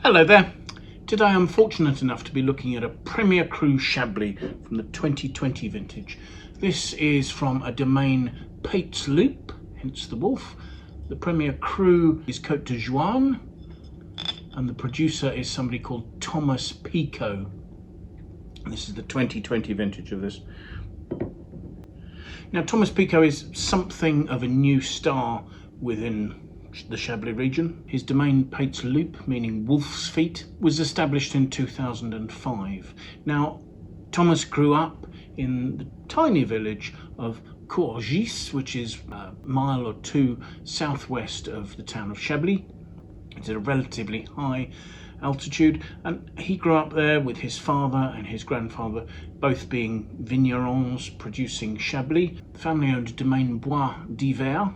Hello there. Today I'm fortunate enough to be looking at a Premier Cru Chablis from the 2020 vintage. This is from a Domaine Pattes Loup, hence the wolf. The Premier Cru is Cote de Jouan, and the producer is somebody called Thomas Pico. And this is the 2020 vintage of this. Now, Thomas Pico is something of a new star within the Chablis region. His Domaine Pattes Loup, meaning wolf's feet, was established in 2005. Now, Thomas grew up in the tiny village of Courgis, which is a mile or two southwest of the town of Chablis. It's at a relatively high altitude, and he grew up there with his father and his grandfather, both being vignerons producing Chablis. The family owned Domaine Pattes d'Ivers,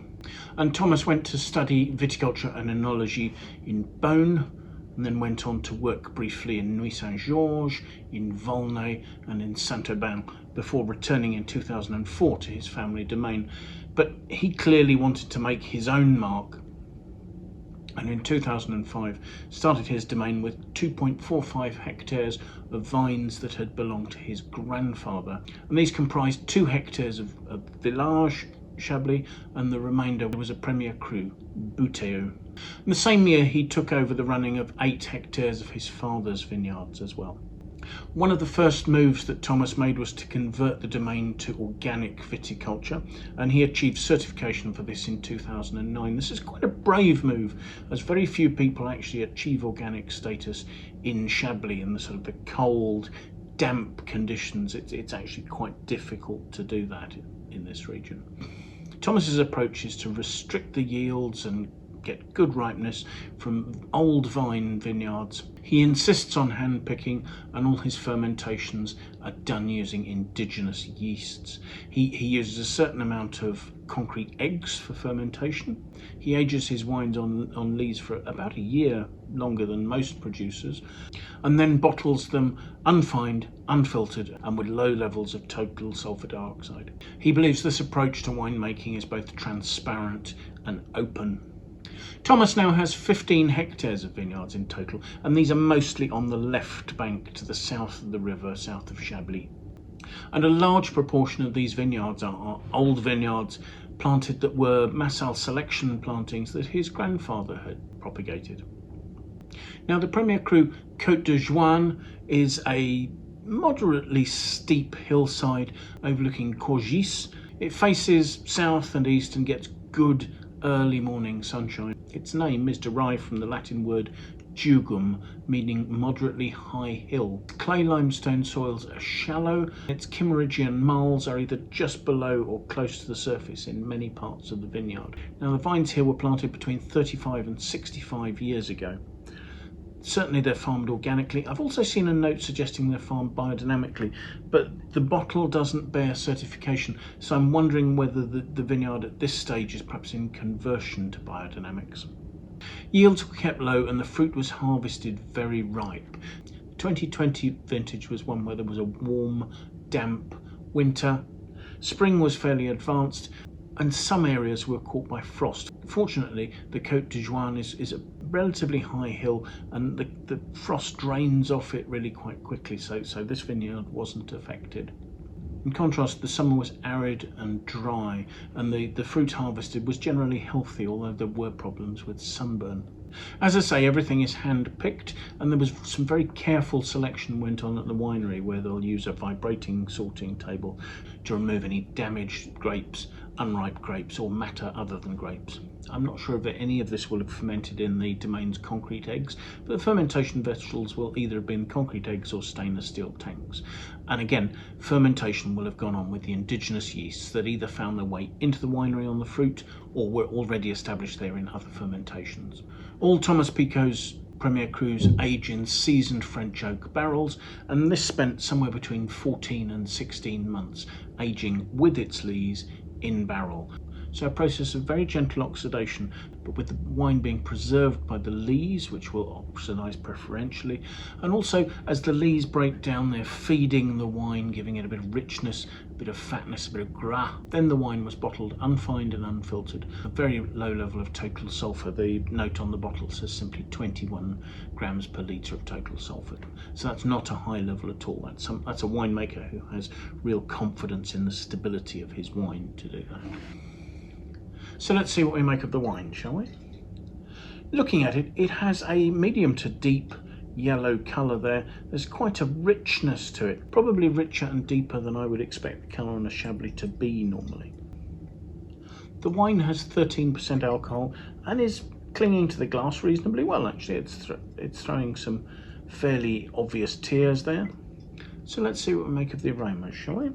and Thomas went to study viticulture and enology in Beaune, and then went on to work briefly in Nuit Saint-Georges, in Volnay and in Saint-Aubin, before returning in 2004 to his family domain. But he clearly wanted to make his own mark, and in 2005 started his domain with 2.45 hectares of vines that had belonged to his grandfather. And these comprised 2 hectares of village Chablis, and the remainder was a Premier Cru, Bouteilleux. In the same year he took over the running of 8 hectares of his father's vineyards as well. One of the first moves that Thomas made was to convert the domain to organic viticulture, and he achieved certification for this in 2009. This is quite a brave move, as very few people actually achieve organic status in Chablis in the sort of the cold, damp conditions. It's actually quite difficult to do that in this region. Thomas's approach is to restrict the yields and get good ripeness from old vine vineyards. He insists on hand picking, and all his fermentations are done using indigenous yeasts. He uses a certain amount of concrete eggs for fermentation. He ages his wines on lees for about a year, longer than most producers, and then bottles them unfined, unfiltered, and with low levels of total sulfur dioxide. He believes this approach to winemaking is both transparent and open. Thomas now has 15 hectares of vineyards in total, and these are mostly on the left bank to the south of the river, south of Chablis. And a large proportion of these vineyards are old vineyards planted that were Massal selection plantings that his grandfather had propagated. Now, the Premier Cru Cote de Jouan is a moderately steep hillside overlooking Courgis. It faces south and east and gets good early morning sunshine. Its name is derived from the Latin word jugum, meaning moderately high hill. Clay limestone soils are shallow. Its Kimmeridgian marls are either just below or close to the surface in many parts of the vineyard. Now, the vines here were planted between 35 and 65 years ago. Certainly they're farmed organically. I've also seen a note suggesting they're farmed biodynamically, but the bottle doesn't bear certification, so I'm wondering whether the vineyard at this stage is perhaps in conversion to biodynamics. Yields were kept low and the fruit was harvested very ripe. The 2020 vintage was one where there was a warm, damp winter. Spring was fairly advanced, and some areas were caught by frost. Fortunately, the Cote de Jouan is a relatively high hill, and the frost drains off it really quite quickly, so this vineyard wasn't affected. In contrast, the summer was arid and dry, and the fruit harvested was generally healthy, although there were problems with sunburn. As I say, everything is hand-picked, and there was some very careful selection went on at the winery, where they'll use a vibrating sorting table to remove any damaged grapes, unripe grapes, or matter other than grapes. I'm not sure if any of this will have fermented in the domain's concrete eggs, but the fermentation vessels will either have been concrete eggs or stainless steel tanks. And again, fermentation will have gone on with the indigenous yeasts that either found their way into the winery on the fruit or were already established there in other fermentations. All Thomas Pico's Premier Crus age in seasoned French oak barrels, and this spent somewhere between 14 and 16 months aging with its lees in barrel. So a process of very gentle oxidation, but with the wine being preserved by the lees, which will oxidize preferentially. And also, as the lees break down, they're feeding the wine, giving it a bit of richness, a bit of fatness, a bit of gras. Then the wine was bottled unfined and unfiltered. A very low level of total sulfur. The note on the bottle says simply 21 grams per litre of total sulfur. So that's not a high level at all. That's a winemaker who has real confidence in the stability of his wine to do that. So let's see what we make of the wine, shall we? Looking at it, it has a medium to deep yellow colour there. There's quite a richness to it, probably richer and deeper than I would expect the colour on a Chablis to be normally. The wine has 13% alcohol and is clinging to the glass reasonably well, actually. It's throwing some fairly obvious tears there. So let's see what we make of the aromas, shall we?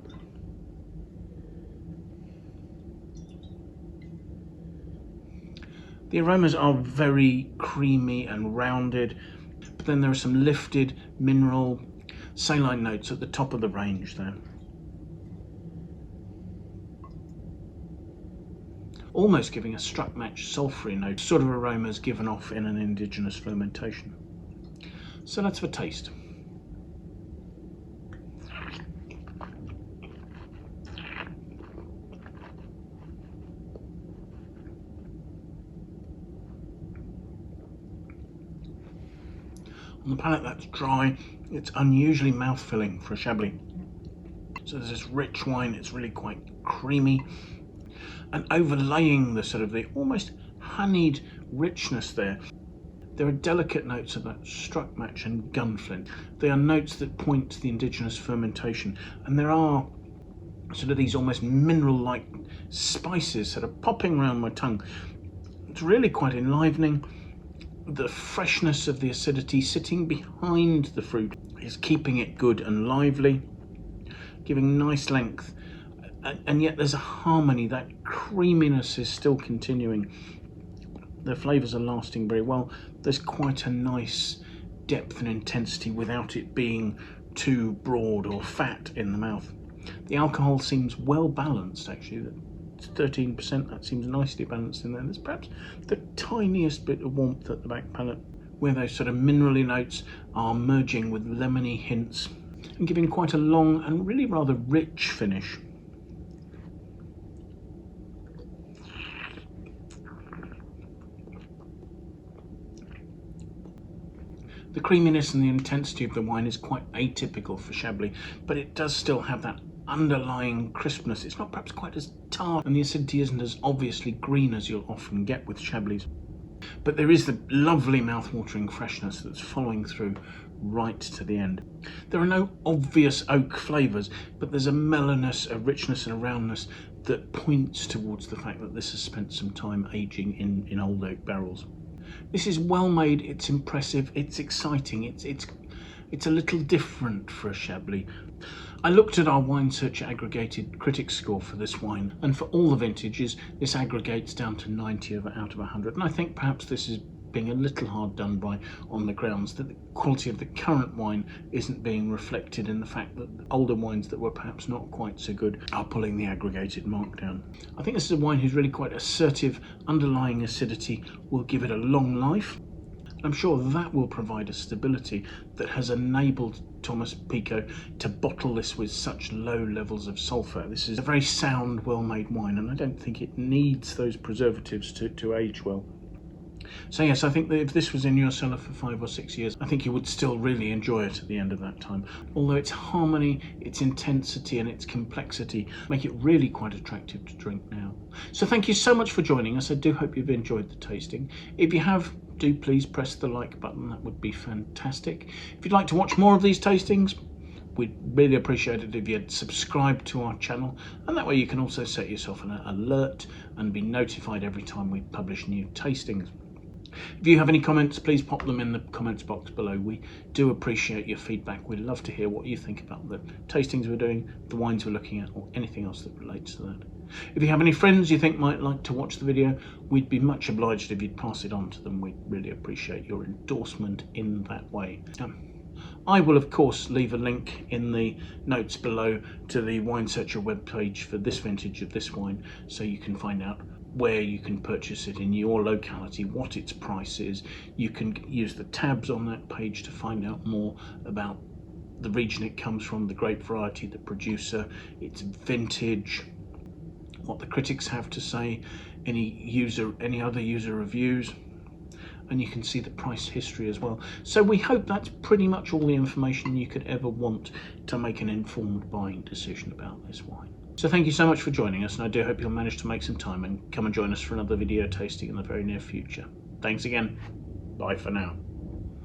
The aromas are very creamy and rounded, but then there are some lifted mineral saline notes at the top of the range there. Almost giving a struck match sulphury note, sort of aromas given off in an indigenous fermentation. So let's have a taste. On the palate, that's dry. It's unusually mouth-filling for a Chablis. So there's this rich wine, it's really quite creamy. And overlaying the sort of the almost honeyed richness there are delicate notes of that struck match and gunflint. They are notes that point to the indigenous fermentation. And there are sort of these almost mineral-like spices sort of popping around my tongue. It's really quite enlivening. The freshness of the acidity sitting behind the fruit is keeping it good and lively, giving nice length, and yet there's a harmony. That creaminess is still continuing. The flavours are lasting very well. There's quite a nice depth and intensity without it being too broad or fat in the mouth. The alcohol seems well balanced, actually. 13%, that seems nicely balanced in there. There's perhaps the tiniest bit of warmth at the back palate, where those sort of minerally notes are merging with lemony hints and giving quite a long and really rather rich finish. The creaminess and the intensity of the wine is quite atypical for Chablis, but it does still have that underlying crispness. It's not perhaps quite as tart, and the acidity isn't as obviously green as you'll often get with Chablis. But there is the lovely mouth-watering freshness that's following through right to the end. There are no obvious oak flavours, but there's a mellowness, a richness and a roundness that points towards the fact that this has spent some time aging in old oak barrels. This is well made, it's impressive, it's exciting, it's a little different for a Chablis. I looked at our Wine Searcher aggregated critic score for this wine, and for all the vintages this aggregates down to 90 out of 100, and I think perhaps this is being a little hard done by on the grounds that the quality of the current wine isn't being reflected in the fact that the older wines that were perhaps not quite so good are pulling the aggregated mark down. I think this is a wine who's really quite assertive. Underlying acidity will give it a long life. I'm sure that will provide a stability that has enabled Thomas Pico to bottle this with such low levels of sulphur. This is a very sound, well-made wine, and I don't think it needs those preservatives to age well. So yes, I think that if this was in your cellar for 5 or 6 years, I think you would still really enjoy it at the end of that time. Although its harmony, its intensity and its complexity make it really quite attractive to drink now. So thank you so much for joining us. I do hope you've enjoyed the tasting. If you have, do please press the like button. That would be fantastic. If you'd like to watch more of these tastings, we'd really appreciate it if you'd subscribe to our channel, and that way you can also set yourself an alert and be notified every time we publish new tastings. If you have any comments, please pop them in the comments box below. We do appreciate your feedback. We'd love to hear what you think about the tastings we're doing, the wines we're looking at, or anything else that relates to that. If you have any friends you think might like to watch the video, we'd be much obliged if you'd pass it on to them. We'd really appreciate your endorsement in that way. I will of course leave a link in the notes below to the Wine Searcher webpage for this vintage of this wine, so you can find out where you can purchase it in your locality, what its price is. You can use the tabs on that page to find out more about the region it comes from, the grape variety, the producer, its vintage, what the critics have to say, any other user reviews, and you can see the price history as well. So we hope that's pretty much all the information you could ever want to make an informed buying decision about this wine. So thank you so much for joining us, and I do hope you'll manage to make some time and come and join us for another video tasting in the very near future. Thanks again. Bye for now.